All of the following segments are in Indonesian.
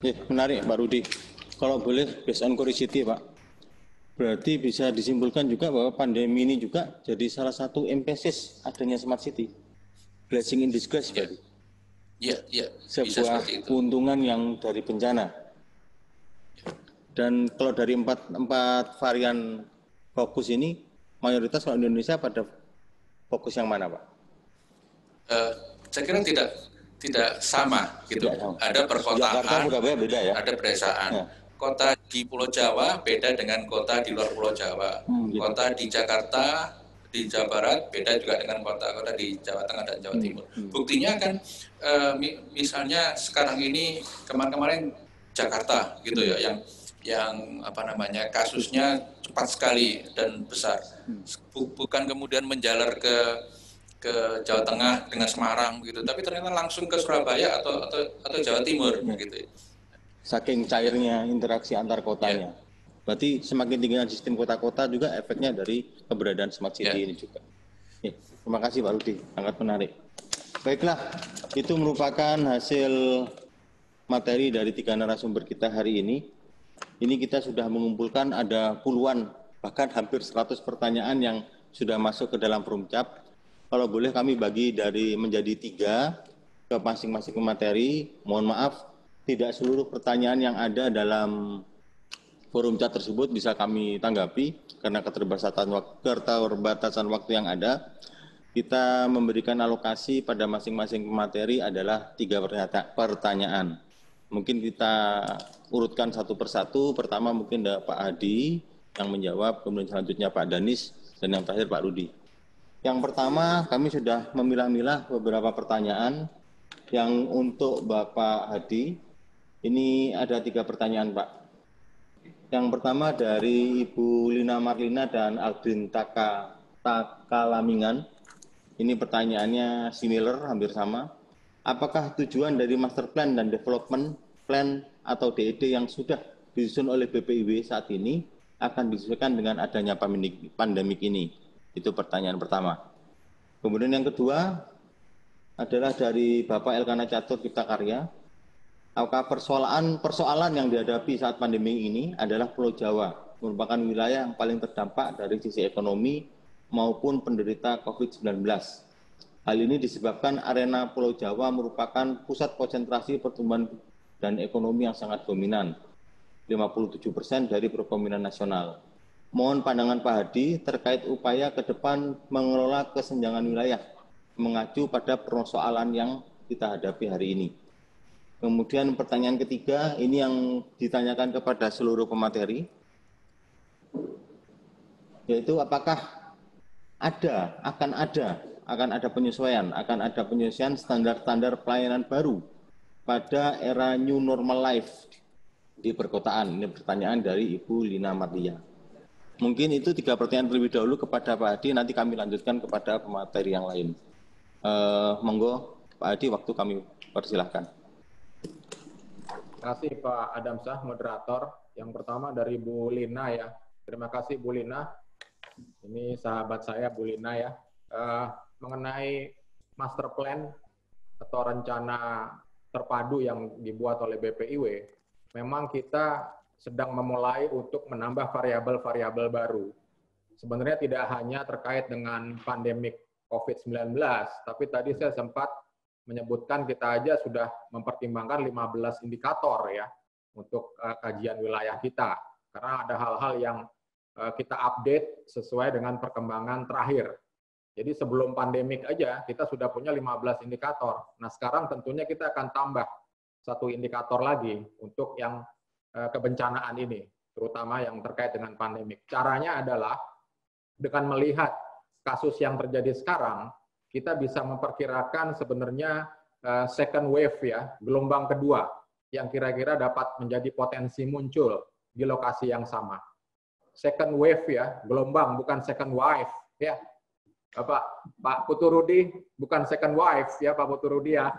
Menarik Pak Rudi. Kalau boleh based on curiosity Pak, berarti bisa disimpulkan juga bahwa pandemi ini juga jadi salah satu emphasis adanya Smart City. Blessing in disguise berarti. Iya. Sebuah keuntungan yang dari bencana. Dan kalau dari empat varian fokus ini, mayoritas kalau Indonesia pada fokus yang mana Pak? Saya kira tidak sama gitu. Ada perkotaan, beda ya? ada pedesaan. Ya. Kota di Pulau Jawa beda dengan kota di luar Pulau Jawa. Kota di Jakarta, di Jawa Barat beda juga dengan kota-kota di Jawa Tengah dan Jawa Timur. Buktinya kan misalnya sekarang ini kemarin Jakarta gitu ya, yang kasusnya cepat sekali dan besar. Bukan kemudian menjalar ke Jawa Tengah dengan Semarang gitu, tapi ternyata langsung ke Surabaya atau Jawa Timur gitu. Saking cairnya interaksi antar kotanya. Berarti semakin tingginya sistem kota-kota juga efeknya dari keberadaan Smart City ini juga. Terima kasih Pak Rudi, sangat menarik. Baiklah, itu merupakan hasil materi dari 3 narasumber kita hari ini. Ini kita sudah mengumpulkan ada puluhan, bahkan hampir 100 pertanyaan yang sudah masuk ke dalam forum chat. Kalau boleh kami bagi menjadi 3 ke masing-masing materi. Mohon maaf, tidak seluruh pertanyaan yang ada dalam forum chat tersebut bisa kami tanggapi karena keterbatasan waktu yang ada. Kita memberikan alokasi pada masing-masing materi adalah 3 pertanyaan. Mungkin kita urutkan satu persatu. Pertama mungkin ada Pak Hadi yang menjawab, kemudian selanjutnya Pak Danis, dan yang terakhir Pak Rudi. Yang pertama, kami sudah memilah-milah beberapa pertanyaan. Yang untuk Bapak Hadi, ini ada 3 pertanyaan, Pak. Yang pertama dari Ibu Lina Marlina dan Aldrin Takalamingan. Ini pertanyaannya similar, hampir sama. Apakah tujuan dari Master Plan dan Development Plan atau DED yang sudah disusun oleh BPIW saat ini akan disesuaikan dengan adanya pandemik ini? Itu pertanyaan pertama. Kemudian yang kedua adalah dari Bapak Elkana Catur Cipta Karya. Apakah persoalan yang dihadapi saat pandemi ini adalah Pulau Jawa, merupakan wilayah yang paling terdampak dari sisi ekonomi maupun penderita COVID-19. Hal ini disebabkan arena Pulau Jawa merupakan pusat konsentrasi pertumbuhan dan ekonomi yang sangat dominan, 57% dari perekonomian nasional. Mohon pandangan Pak Hadi terkait upaya ke depan mengelola kesenjangan wilayah, mengacu pada persoalan yang kita hadapi hari ini. Kemudian pertanyaan ketiga, ini yang ditanyakan kepada seluruh pemateri, yaitu apakah akan ada penyesuaian standar-standar pelayanan baru pada era new normal life di perkotaan. Ini pertanyaan dari Ibu Lina Marlia. Mungkin itu 3 pertanyaan terlebih dahulu kepada Pak Hadi, nanti kami lanjutkan kepada pemateri yang lain. Monggo Pak Hadi, waktu kami persilahkan. Terima kasih Pak Adamsah, moderator. Yang pertama dari Bu Lina ya. Terima kasih Bu Lina. Ini sahabat saya Bu Lina ya. Mengenai master plan atau rencana terpadu yang dibuat oleh BPIW, memang kita sedang memulai untuk menambah variabel-variabel baru. Sebenarnya tidak hanya terkait dengan pandemik COVID-19, tapi tadi saya sempat menyebutkan kita aja sudah mempertimbangkan 15 indikator ya untuk kajian wilayah kita. Karena ada hal-hal yang kita update sesuai dengan perkembangan terakhir. Jadi sebelum pandemik aja kita sudah punya 15 indikator. Nah sekarang tentunya kita akan tambah 1 indikator lagi untuk yang kebencanaan ini, terutama yang terkait dengan pandemik. Caranya adalah dengan melihat kasus yang terjadi sekarang, kita bisa memperkirakan sebenarnya second wave ya, gelombang kedua yang kira-kira dapat menjadi potensi muncul di lokasi yang sama. Second wave ya, gelombang bukan second wave ya. Pak Putu Rudi bukan second wave ya Pak Putu Rudi ya.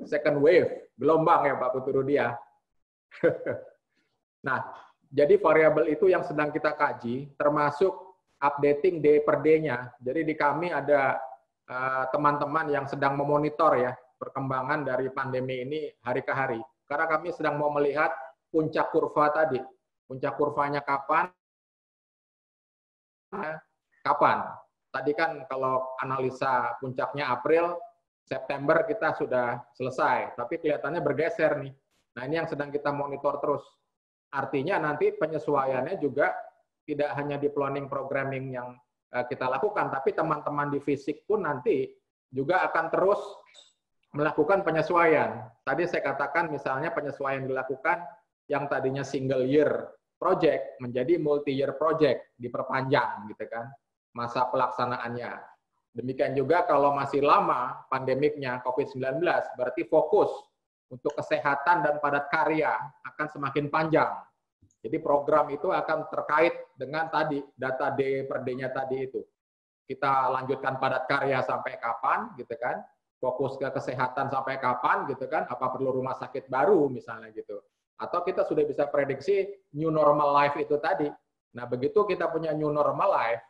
Second wave, gelombang ya Pak Putu Rudi ya. Nah, jadi variabel itu yang sedang kita kaji, termasuk updating day per day-nya. Jadi di kami ada teman-teman yang sedang memonitor ya perkembangan dari pandemi ini hari ke hari. karena kami sedang mau melihat puncak kurva tadi. Puncak kurvanya kapan? Tadi kan kalau analisa puncaknya April, September kita sudah selesai, tapi kelihatannya bergeser nih. Nah, ini yang sedang kita monitor terus. Artinya nanti penyesuaiannya juga tidak hanya di planning programming yang kita lakukan, tapi teman-teman di fisik pun nanti juga akan terus melakukan penyesuaian. Tadi saya katakan misalnya penyesuaian dilakukan yang tadinya single year project menjadi multi-year project, diperpanjang gitu kan masa pelaksanaannya. Demikian juga kalau masih lama pandemiknya COVID-19, berarti fokus untuk kesehatan dan padat karya akan semakin panjang. Jadi program itu akan terkait dengan tadi, data D per D-nya tadi itu. Kita lanjutkan padat karya sampai kapan, gitu kan? Fokus ke kesehatan sampai kapan, gitu kan? Apa perlu rumah sakit baru, misalnya gitu. Atau kita sudah bisa prediksi new normal life itu tadi. Nah, begitu kita punya new normal life,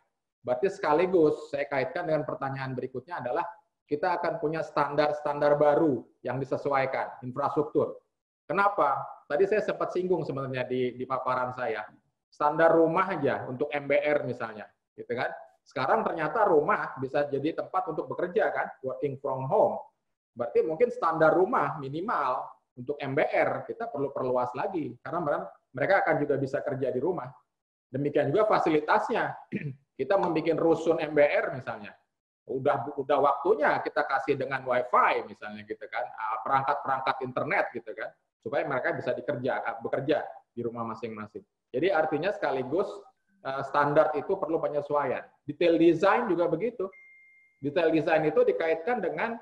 berarti sekaligus saya kaitkan dengan pertanyaan berikutnya adalah kita akan punya standar-standar baru yang disesuaikan, infrastruktur. Kenapa? Tadi saya sempat singgung sebenarnya di paparan saya. Standar rumah aja untuk MBR misalnya, gitu kan. Sekarang ternyata rumah bisa jadi tempat untuk bekerja kan, working from home. Berarti mungkin standar rumah minimal untuk MBR kita perlu perluas lagi karena mereka akan juga bisa kerja di rumah. Demikian juga fasilitasnya. Kita membuat rusun MBR misalnya. Udah waktunya kita kasih dengan WiFi misalnya gitu kan, perangkat-perangkat internet gitu kan, supaya mereka bisa bekerja di rumah masing-masing. Jadi artinya sekaligus standar itu perlu penyesuaian. Detail design juga begitu. Detail design itu dikaitkan dengan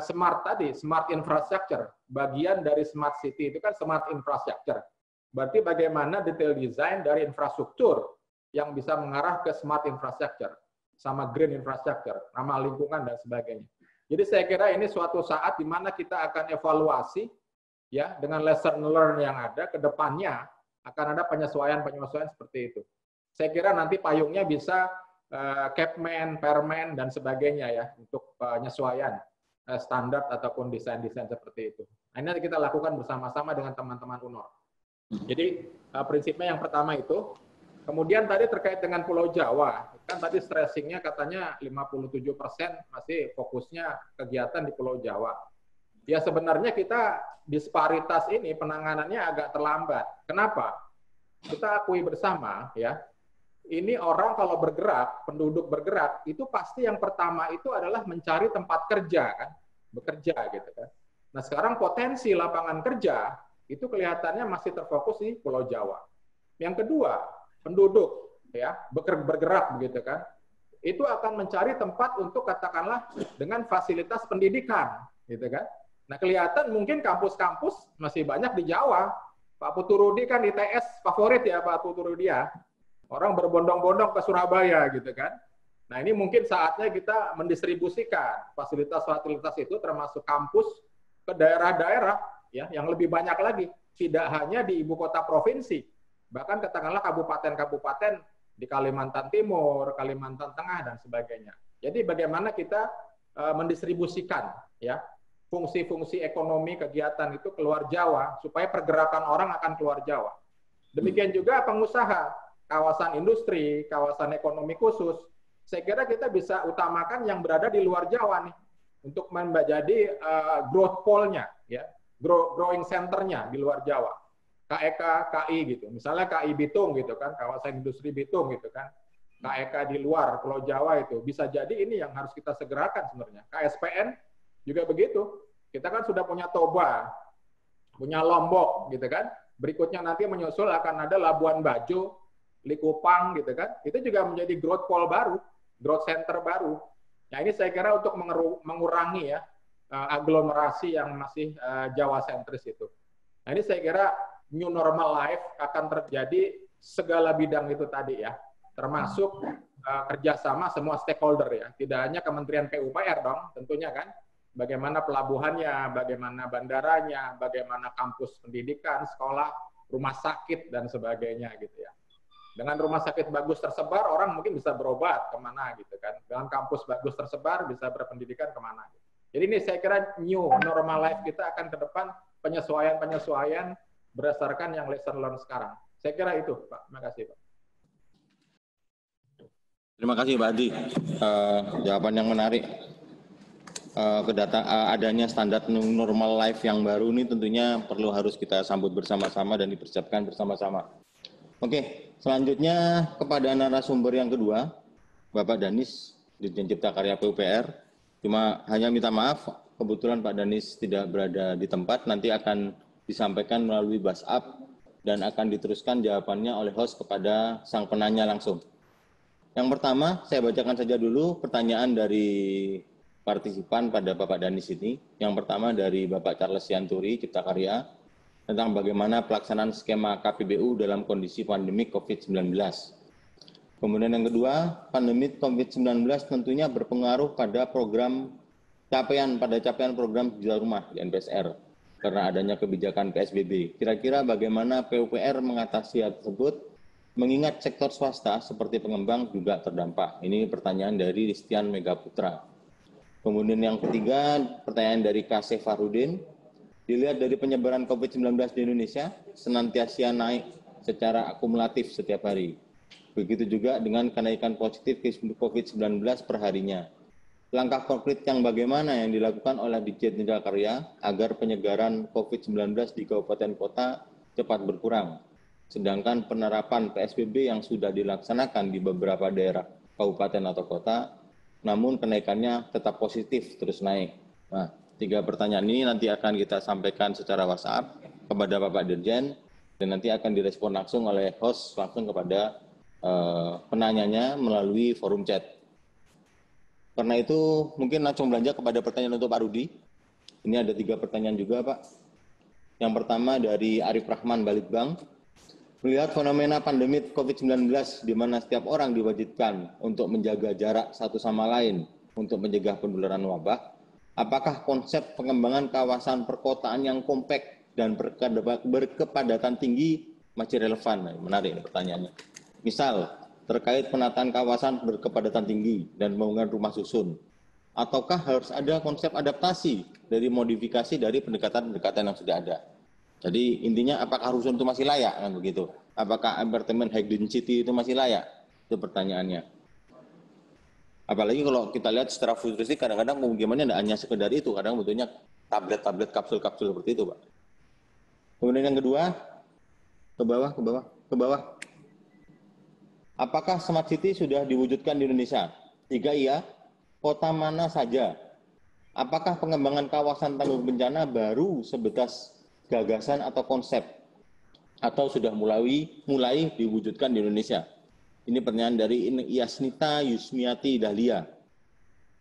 smart tadi, smart infrastructure. Bagian dari smart city itu kan smart infrastructure. Berarti bagaimana detail design dari infrastruktur yang bisa mengarah ke smart infrastructure sama green infrastructure, ramah lingkungan dan sebagainya. Jadi saya kira ini suatu saat di mana kita akan evaluasi ya dengan lesson learn yang ada ke depannya akan ada penyesuaian-penyesuaian seperti itu. Saya kira nanti payungnya bisa Capman, Permen dan sebagainya ya untuk penyesuaian standar ataupun desain-desain seperti itu. Nah, ini kita lakukan bersama-sama dengan teman-teman UNOR. Jadi prinsipnya yang pertama itu. Kemudian tadi terkait dengan Pulau Jawa, kan tadi stressingnya katanya 57% masih fokusnya kegiatan di Pulau Jawa. Ya sebenarnya kita disparitas ini penanganannya agak terlambat. Kenapa? Kita akui bersama ya, ini orang kalau bergerak, penduduk bergerak, itu pasti yang pertama itu adalah mencari tempat kerja kan, bekerja gitu kan. Nah sekarang potensi lapangan kerja itu kelihatannya masih terfokus di Pulau Jawa. Yang kedua, penduduk ya bergerak begitu kan, itu akan mencari tempat untuk katakanlah dengan fasilitas pendidikan gitu kan. Nah kelihatan mungkin kampus-kampus masih banyak di Jawa. Pak Putu Rudi kan ITS favorit ya Pak Putu Rudi ya, orang berbondong-bondong ke Surabaya gitu kan. Nah ini mungkin saatnya kita mendistribusikan fasilitas-fasilitas itu termasuk kampus ke daerah-daerah ya yang lebih banyak lagi, tidak hanya di ibu kota provinsi. Bahkan katakanlah kabupaten-kabupaten di Kalimantan Timur, Kalimantan Tengah, dan sebagainya. Jadi bagaimana kita mendistribusikan ya fungsi-fungsi ekonomi kegiatan itu keluar Jawa, supaya pergerakan orang akan keluar Jawa. Demikian juga pengusaha, kawasan industri, kawasan ekonomi khusus, saya kira kita bisa utamakan yang berada di luar Jawa nih, untuk menjadi growth pole-nya, ya, growing center-nya di luar Jawa. KEK, KI gitu. Misalnya KI Bitung gitu kan, kawasan industri Bitung gitu kan. KEK di luar Pulau Jawa itu bisa jadi ini yang harus kita segerakan sebenarnya. KSPN juga begitu. Kita kan sudah punya Toba, punya Lombok gitu kan. Berikutnya nanti menyusul akan ada Labuan Bajo, Likupang gitu kan. Itu juga menjadi growth pole baru, growth center baru. Nah ini saya kira untuk mengurangi ya aglomerasi yang masih Jawa sentris itu. Nah ini saya kira new normal life akan terjadi segala bidang itu tadi ya, termasuk kerjasama semua stakeholder ya, tidak hanya Kementerian PUPR dong, tentunya kan, bagaimana pelabuhannya, bagaimana bandaranya, bagaimana kampus pendidikan, sekolah, rumah sakit dan sebagainya gitu ya. Dengan rumah sakit bagus tersebar, orang mungkin bisa berobat kemana gitu kan, dengan kampus bagus tersebar bisa berpendidikan kemana. Jadi ini saya kira new normal life kita akan ke depan penyesuaian berdasarkan yang lesson learned sekarang. Saya kira itu, Pak. Terima kasih, Pak. Terima kasih, Pak Adi. Jawaban yang menarik. Adanya standar normal life yang baru ini tentunya harus kita sambut bersama-sama dan dipersiapkan bersama-sama. Oke, selanjutnya kepada narasumber yang kedua, Bapak Danis, Dirjen Cipta Karya PUPR. Cuma hanya minta maaf, kebetulan Pak Danis tidak berada di tempat, nanti akan disampaikan melalui WhatsApp dan akan diteruskan jawabannya oleh host kepada sang penanya langsung. Yang pertama, saya bacakan saja dulu pertanyaan dari partisipan pada Bapak Danis ini. Yang pertama dari Bapak Charles Sianturi, Cipta Karya, tentang bagaimana pelaksanaan skema KPBU dalam kondisi pandemi COVID-19. Kemudian yang kedua, pandemi COVID-19 tentunya berpengaruh pada capaian program Jual Rumah di NPSR karena adanya kebijakan PSBB. Kira-kira bagaimana PUPR mengatasi hal tersebut, mengingat sektor swasta seperti pengembang juga terdampak. Ini pertanyaan dari Ristian Megaputra. Kemudian yang ketiga, pertanyaan dari Kasih Farudin. Dilihat dari penyebaran COVID-19 di Indonesia, senantiasa naik secara akumulatif setiap hari. Begitu juga dengan kenaikan positif COVID-19 per harinya. Langkah konkret yang bagaimana yang dilakukan oleh Dirjen Cipta Karya agar penyebaran COVID-19 di kabupaten kota cepat berkurang. Sedangkan penerapan PSBB yang sudah dilaksanakan di beberapa daerah kabupaten atau kota, namun kenaikannya tetap positif terus naik. Nah, 3 pertanyaan ini nanti akan kita sampaikan secara WhatsApp kepada Bapak Dirjen dan nanti akan direspon langsung oleh host langsung kepada penanyanya melalui forum chat. Karena itu mungkin langsung belanja kepada pertanyaan untuk Pak Rudi. Ini ada 3 pertanyaan juga, Pak. Yang pertama dari Arif Rahman Balitbang. Melihat fenomena pandemi COVID-19 di mana setiap orang diwajibkan untuk menjaga jarak satu sama lain untuk mencegah penularan wabah, apakah konsep pengembangan kawasan perkotaan yang kompak dan berkepadatan tinggi masih relevan? Menarik ini pertanyaannya. Misal, terkait penataan kawasan berkepadatan tinggi dan pembangunan rumah susun. Ataukah harus ada konsep adaptasi dari modifikasi dari pendekatan-pendekatan yang sudah ada? Jadi intinya apakah rusun itu masih layak kan begitu? Apakah apartemen high density itu masih layak? Itu pertanyaannya. Apalagi kalau kita lihat secara futuristik kadang-kadang pemukimannya tidak hanya sekedar itu, kadang bentuknya tablet-tablet kapsul-kapsul seperti itu, Pak. Kemudian yang kedua, ke bawah. Apakah smart city sudah diwujudkan di Indonesia? Jika iya, kota mana saja? Apakah pengembangan kawasan tangguh bencana baru sebatas gagasan atau konsep atau sudah mulai diwujudkan di Indonesia? Ini pertanyaan dari Yasnita Yusmiati Dahlia.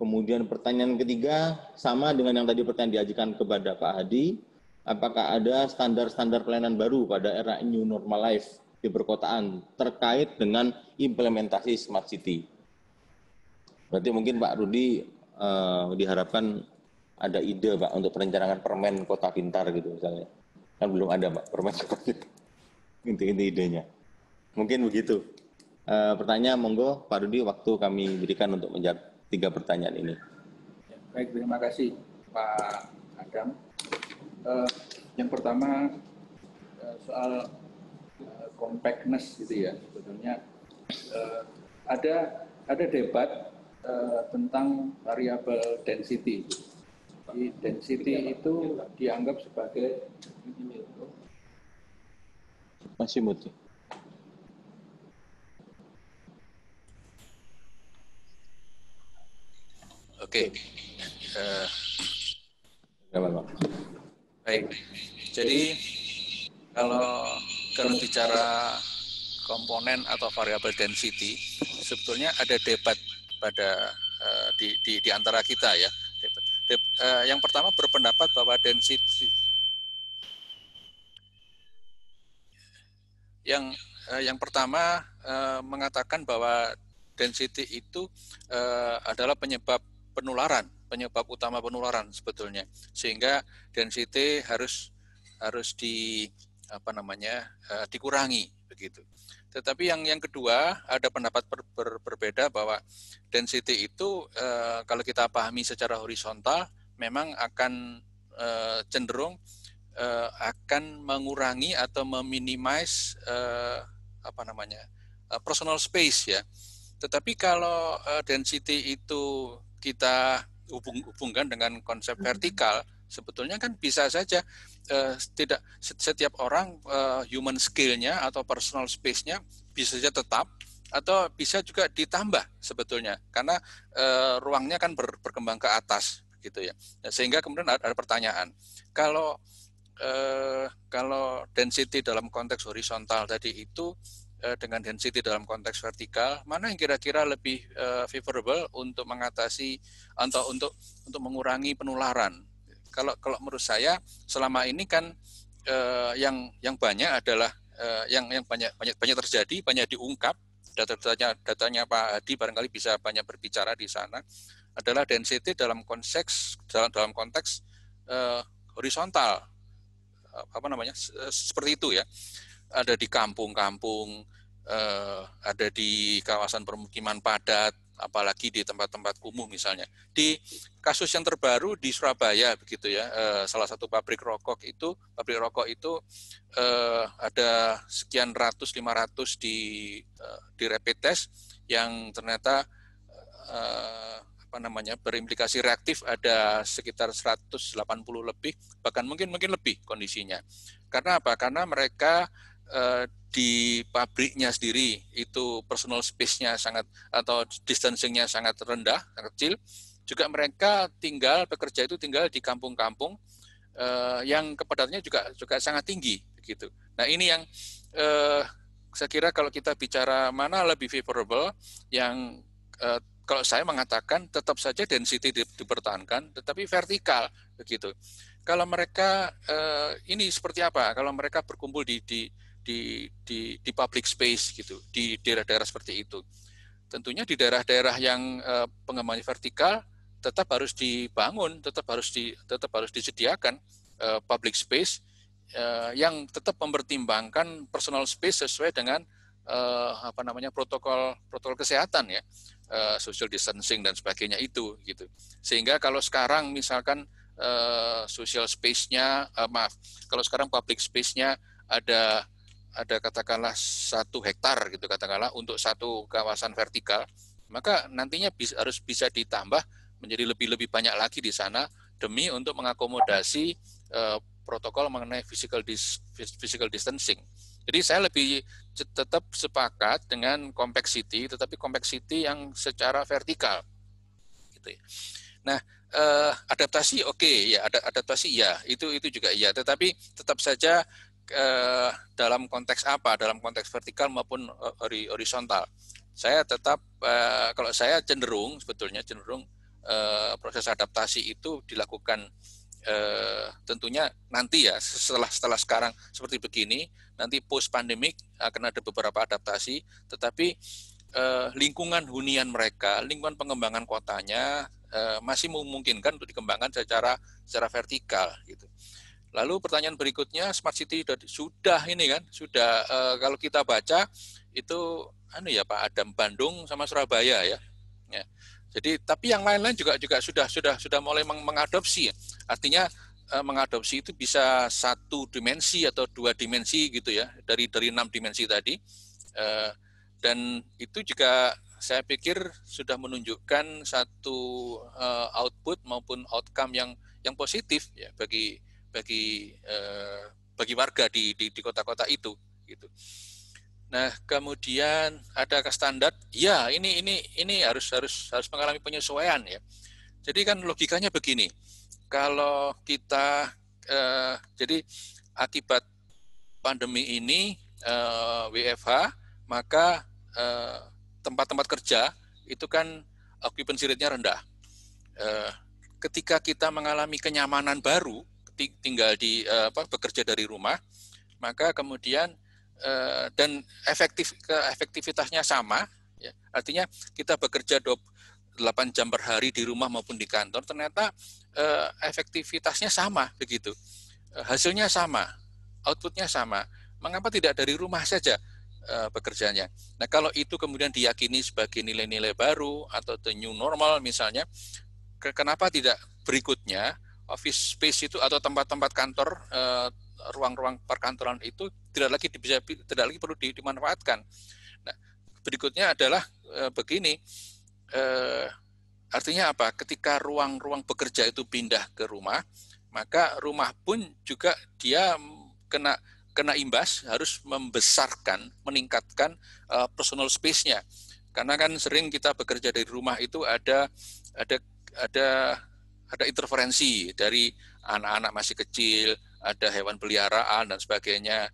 Kemudian pertanyaan ketiga sama dengan yang tadi pertanyaan diajukan kepada Pak Hadi, apakah ada standar-standar pelayanan baru pada era new normal life di perkotaan terkait dengan implementasi smart city? Berarti mungkin Pak Rudi diharapkan ada ide Pak untuk perencanaan permen kota pintar gitu misalnya. Kan belum ada Pak permen kota pintar. Inti-inti idenya. Mungkin begitu. Pertanyaan monggo Pak Rudi, waktu kami berikan untuk menjawab 3 pertanyaan ini. Baik, terima kasih Pak Adam. Yang pertama soal compactness gitu ya, sebetulnya ada debat tentang variabel density. Jadi density itu dianggap sebagai masih muti. Oke. Baik. Jadi kalau bicara komponen atau variabel density, sebetulnya ada debat pada di antara kita ya. Yang pertama berpendapat bahwa density yang pertama mengatakan bahwa density itu adalah penyebab utama penularan sebetulnya, sehingga density harus dikurangi begitu. Tetapi yang kedua ada pendapat berbeda bahwa density itu kalau kita pahami secara horizontal memang akan cenderung akan mengurangi atau meminimize personal space ya. Tetapi kalau density itu kita hubungkan dengan konsep vertikal, sebetulnya kan bisa saja tidak setiap orang human skill-nya atau personal space-nya bisa saja tetap atau bisa juga ditambah sebetulnya karena ruangnya kan berkembang ke atas gitu ya. Sehingga kemudian ada pertanyaan, kalau density dalam konteks horizontal tadi itu dengan density dalam konteks vertikal, mana yang kira-kira lebih favorable untuk mengatasi atau untuk mengurangi penularan? Kalau menurut saya selama ini kan yang banyak adalah yang banyak terjadi, banyak diungkap. Datanya Pak Hadi barangkali bisa banyak berbicara di sana, adalah density dalam konteks horizontal, seperti itu ya. Ada di kampung-kampung, ada di kawasan permukiman padat, apalagi di tempat-tempat kumuh misalnya. Di kasus yang terbaru di Surabaya begitu ya, salah satu pabrik rokok itu ada sekian 500 di rapid test yang ternyata berimplikasi reaktif ada sekitar 180 lebih, bahkan mungkin lebih kondisinya. Karena apa? Karena mereka di pabriknya sendiri itu personal space-nya atau distancing-nya sangat rendah, sangat kecil. Juga mereka bekerja di kampung-kampung yang kepadatannya juga sangat tinggi begitu. Nah, ini yang saya kira kalau kita bicara mana lebih favorable, yang kalau saya mengatakan tetap saja density dipertahankan, tetapi vertikal begitu. Kalau mereka ini seperti apa? Kalau mereka berkumpul di public space gitu, di daerah-daerah seperti itu. Tentunya di daerah-daerah yang pengembangan vertikal tetap harus dibangun, tetap harus disediakan public space yang tetap mempertimbangkan personal space sesuai dengan protokol kesehatan ya, social distancing dan sebagainya itu gitu. Sehingga kalau sekarang misalkan social space-nya kalau sekarang public space-nya ada katakanlah 1 hektar gitu katakanlah untuk satu kawasan vertikal, maka nantinya harus bisa ditambah menjadi lebih banyak lagi di sana demi untuk mengakomodasi protokol mengenai physical distancing. Jadi saya lebih tetap sepakat dengan complexity, tetapi complexity yang secara vertikal, gitu ya. Nah, adaptasi ya, adaptasi ya, itu juga ya, tetapi tetap saja dalam konteks apa? Dalam konteks vertikal maupun horizontal. Saya tetap kalau saya cenderung proses adaptasi itu dilakukan tentunya nanti ya setelah sekarang seperti begini, nanti post pandemik akan ada beberapa adaptasi, tetapi lingkungan hunian mereka, lingkungan pengembangan kotanya masih memungkinkan untuk dikembangkan secara vertikal gitu. Lalu pertanyaan berikutnya, smart city sudah kalau kita baca itu Pak Adam, Bandung sama Surabaya ya. Jadi tapi yang lain-lain juga sudah mulai mengadopsi. Artinya mengadopsi itu bisa 1 dimensi atau 2 dimensi gitu ya, dari 6 dimensi tadi. Dan itu juga saya pikir sudah menunjukkan satu output maupun outcome yang positif ya bagi warga di kota-kota itu gitu. Nah, kemudian ada ke standar, ya ini harus mengalami penyesuaian ya. Jadi kan logikanya begini, kalau kita jadi akibat pandemi ini WFH, maka tempat-tempat kerja itu kan occupancy rate-nya rendah. Ketika kita mengalami kenyamanan baru, tinggal bekerja dari rumah, maka kemudian dan efektivitasnya sama, ya. Artinya kita bekerja 8 jam per hari di rumah maupun di kantor, ternyata efektivitasnya sama begitu, hasilnya sama, outputnya sama. Mengapa tidak dari rumah saja bekerjanya? Nah, kalau itu kemudian diyakini sebagai nilai-nilai baru atau the new normal misalnya, kenapa tidak berikutnya office space itu atau tempat-tempat kantor, ruang-ruang perkantoran itu tidak lagi perlu dimanfaatkan. Nah, berikutnya adalah begini, artinya apa? Ketika ruang-ruang bekerja itu pindah ke rumah, maka rumah pun juga dia kena imbas, harus membesarkan, meningkatkan personal space-nya. Karena kan sering kita bekerja dari rumah itu ada interferensi dari anak-anak masih kecil, ada hewan peliharaan dan sebagainya,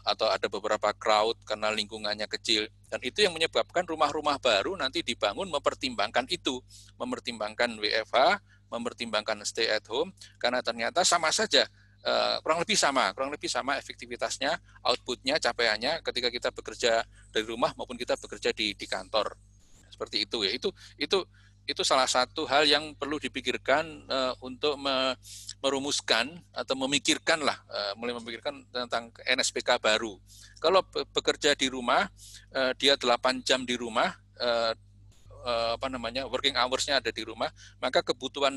atau ada beberapa crowd karena lingkungannya kecil. Dan itu yang menyebabkan rumah-rumah baru nanti dibangun mempertimbangkan itu, mempertimbangkan WFH, mempertimbangkan stay at home, karena ternyata sama saja, kurang lebih sama efektivitasnya, outputnya, capaiannya ketika kita bekerja dari rumah maupun kita bekerja di kantor. Seperti itu ya. Itu salah satu hal yang perlu dipikirkan untuk merumuskan atau memikirkan tentang NSPK baru. Kalau bekerja di rumah, dia 8 jam di rumah, working hours-nya ada di rumah, maka kebutuhan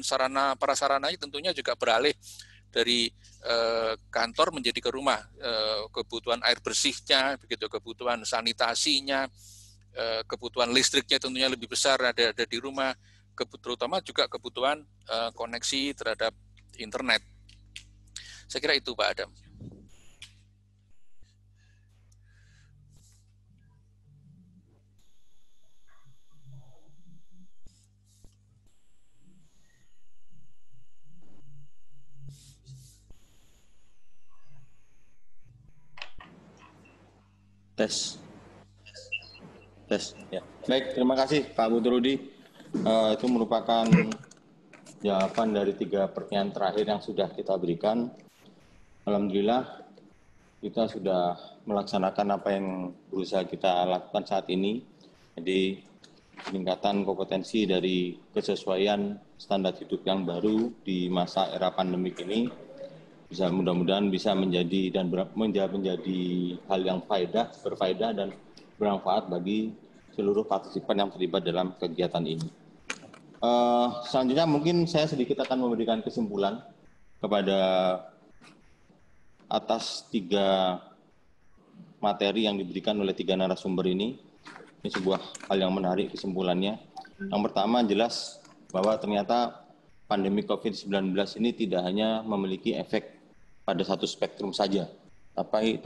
prasarananya tentunya juga beralih dari kantor menjadi ke rumah. Kebutuhan air bersihnya, begitu, kebutuhan sanitasinya, kebutuhan listriknya tentunya lebih besar ada di rumah, terutama juga kebutuhan koneksi terhadap internet. Saya kira itu, Pak Adam. Tes. Ya. Baik, terima kasih Pak Butrudi. Itu merupakan jawaban dari 3 pertanyaan terakhir yang sudah kita berikan. Alhamdulillah kita sudah melaksanakan apa yang berusaha kita lakukan saat ini. Jadi peningkatan kompetensi dari kesesuaian standar hidup yang baru di masa era pandemik ini mudah-mudahan bisa menjadi hal yang berfaedah dan bermanfaat bagi seluruh partisipan yang terlibat dalam kegiatan ini. Selanjutnya mungkin saya sedikit akan memberikan kesimpulan kepada atas 3 materi yang diberikan oleh 3 narasumber ini. Ini sebuah hal yang menarik kesimpulannya. Yang pertama jelas bahwa ternyata pandemi COVID-19 ini tidak hanya memiliki efek pada satu spektrum saja, tapi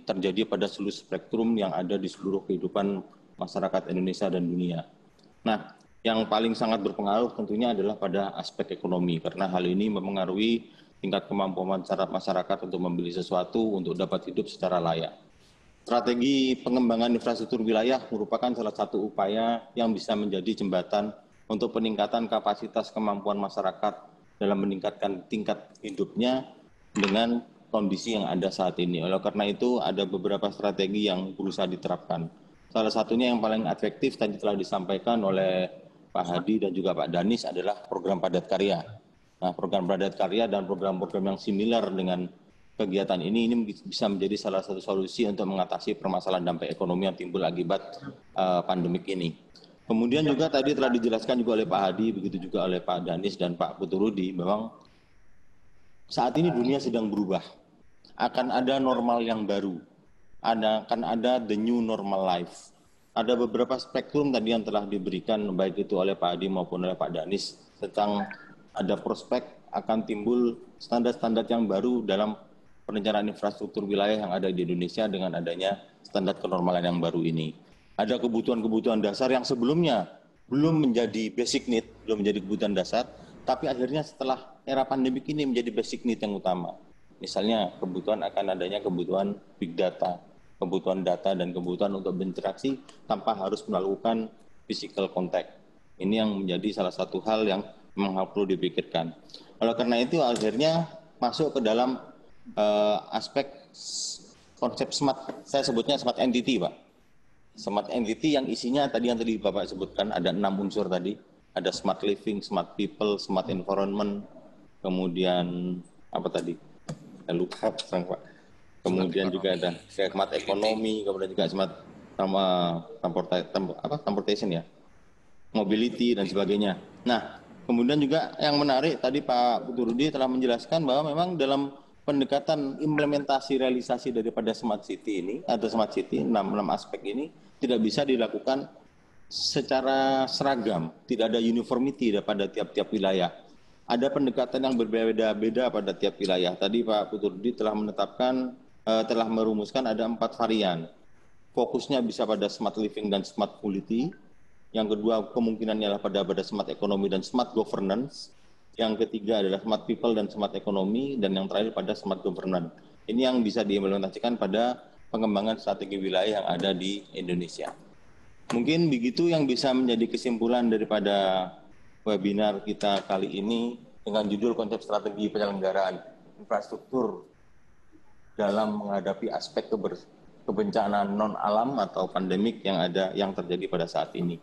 terjadi pada seluruh spektrum yang ada di seluruh kehidupan masyarakat Indonesia dan dunia. Nah, yang paling sangat berpengaruh tentunya adalah pada aspek ekonomi, karena hal ini mempengaruhi tingkat kemampuan masyarakat untuk membeli sesuatu untuk dapat hidup secara layak. Strategi pengembangan infrastruktur wilayah merupakan salah satu upaya yang bisa menjadi jembatan untuk peningkatan kapasitas kemampuan masyarakat dalam meningkatkan tingkat hidupnya dengan kondisi yang ada saat ini. Oleh karena itu, ada beberapa strategi yang berusaha diterapkan. Salah satunya yang paling efektif tadi telah disampaikan oleh Pak Hadi dan juga Pak Danis adalah program padat karya. Nah, program padat karya dan program-program yang similar dengan kegiatan ini bisa menjadi salah satu solusi untuk mengatasi permasalahan dampak ekonomi yang timbul akibat pandemik ini. Kemudian juga tadi telah dijelaskan juga oleh Pak Hadi, begitu juga oleh Pak Danis dan Pak Butrudi, memang saat ini dunia sedang berubah. Akan ada normal yang baru. Akan ada the new normal life. Ada beberapa spektrum tadi yang telah diberikan baik itu oleh Pak Hadi maupun oleh Pak Danis tentang ada prospek akan timbul standar-standar yang baru dalam perencanaan infrastruktur wilayah yang ada di Indonesia dengan adanya standar kenormalan yang baru ini. Ada kebutuhan-kebutuhan dasar yang sebelumnya belum menjadi basic need, belum menjadi kebutuhan dasar, tapi akhirnya setelah era pandemik ini menjadi basic need yang utama. Misalnya kebutuhan akan adanya kebutuhan big data, kebutuhan data dan kebutuhan untuk berinteraksi tanpa harus melakukan physical contact. Ini yang menjadi salah satu hal yang memang perlu dipikirkan. Oleh karena itu akhirnya masuk ke dalam aspek konsep smart, saya sebutnya smart entity, Pak. Smart entity yang isinya tadi yang tadi Bapak sebutkan ada 6 unsur tadi. Ada smart living, smart people, smart environment, kemudian apa tadi? Saya lupa, Pak. Kemudian juga ada smart ekonomi, kemudian juga smart transportation ya, mobility dan sebagainya. Nah, Kemudian juga yang menarik tadi Pak Putu Rudi telah menjelaskan bahwa memang dalam pendekatan implementasi realisasi daripada smart city ini atau smart city 6 aspek ini tidak bisa dilakukan secara seragam, tidak ada uniformity pada tiap-tiap wilayah. Ada pendekatan yang berbeda-beda pada tiap wilayah. Tadi Pak Putu Rudi telah menetapkan, telah merumuskan ada 4 varian. Fokusnya bisa pada smart living dan smart quality. Yang kedua kemungkinannya adalah pada smart economy dan smart governance. Yang ketiga adalah smart people dan smart economy, dan yang terakhir pada smart governance. Ini yang bisa diimplementasikan pada pengembangan strategi wilayah yang ada di Indonesia. Mungkin begitu yang bisa menjadi kesimpulan daripada webinar kita kali ini dengan judul konsep strategi penyelenggaraan infrastruktur dalam menghadapi aspek kebencanaan non alam atau pandemik yang terjadi pada saat ini.